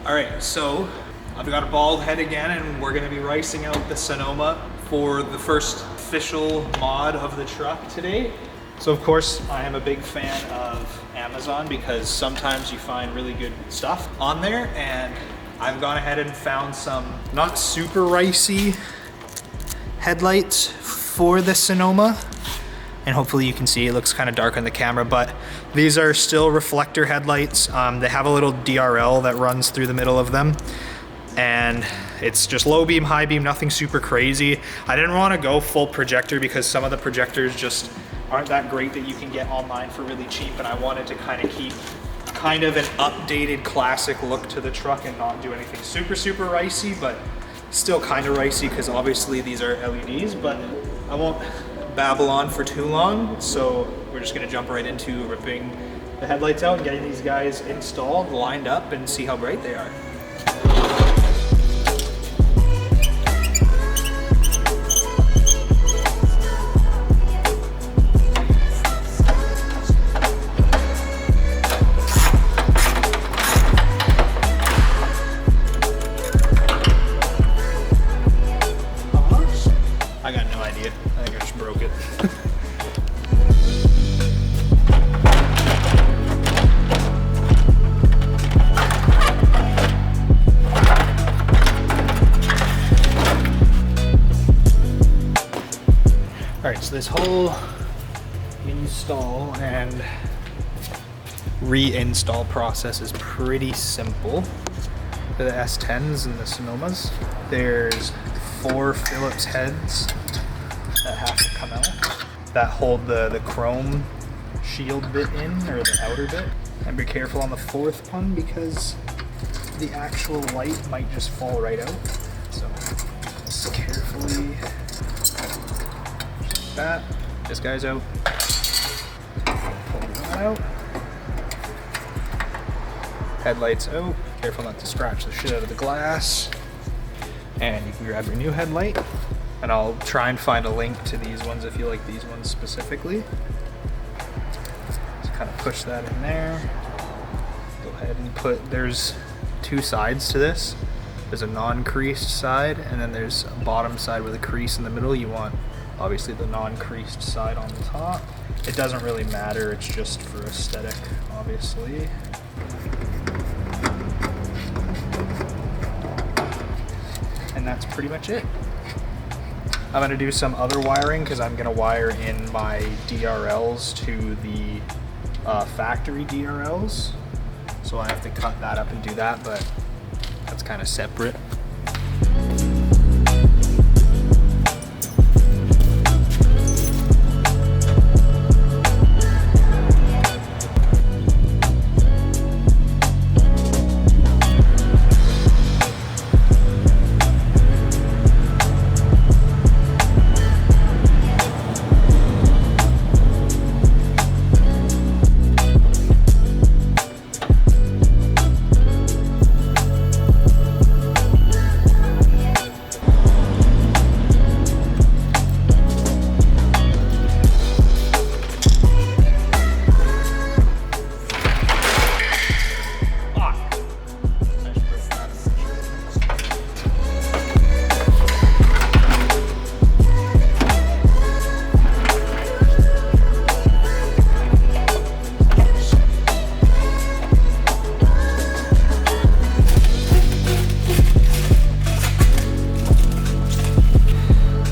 All right, so I've got a bald head again, and we're gonna be ricing out the Sonoma for the first official mod of the truck today. So of course, I am a big fan of Amazon because sometimes you find really good stuff on there, and I've gone ahead and found some not super ricey headlights for the Sonoma. And hopefully you can see it looks kind of dark on the camera, but these are still reflector headlights. They have a little DRL that runs through the middle of them, and it's just low beam, high beam, nothing super crazy. I didn't want to go full projector because some of the projectors just aren't that great that you can get online for really cheap, and I wanted to kind of keep kind of an updated classic look to the truck and not do anything super ricey, but still kind of ricey because obviously these are LEDs. But I won't babble on for too long, so we're just gonna jump right into ripping the headlights out and getting these guys installed, lined up, and see how bright they are. I got no idea. I think I just broke it. All right, so this whole install and reinstall process is pretty simple for the S10s and the Sonomas. There's 4 Phillips heads that have to come out that hold the chrome shield bit in, or the outer bit. And be careful on the 4th one because the actual light might just fall right out. So just carefully, just like that. This guy's out. Pull that out. Headlights out. Careful not to scratch the shit out of the glass. And you can grab your new headlight, and I'll try and find a link to these ones if you like these ones specifically. Just kind of push that in there. Go ahead and there's 2 sides to this. There's a non-creased side, and then there's a bottom side with a crease in the middle. You want obviously the non-creased side on the top. It doesn't really matter, it's just for aesthetic, obviously. And that's pretty much it. I'm gonna do some other wiring because I'm gonna wire in my DRLs to the factory DRLs. So I have to cut that up and do that, but that's kind of separate.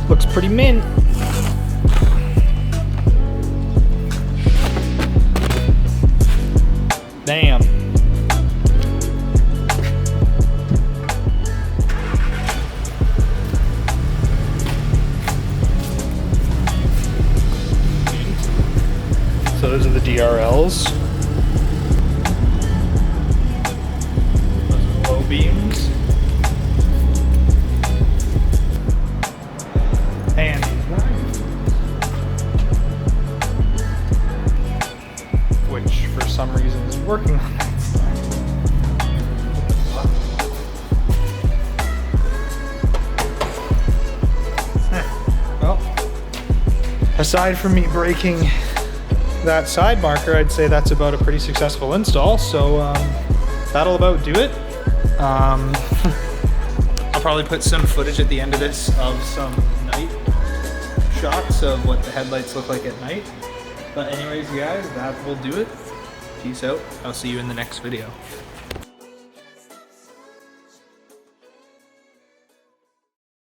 Looks pretty mint. Damn. So those are the DRLs. Those are low beams. And which for some reason is working on that side. Well, aside from me breaking that side marker, I'd say that's about a pretty successful install. So that'll about do it. I'll probably put some footage at the end of this of some night shots of what the headlights look like at night. But anyways, guys, that will do it. Peace out. I'll see you in the next video.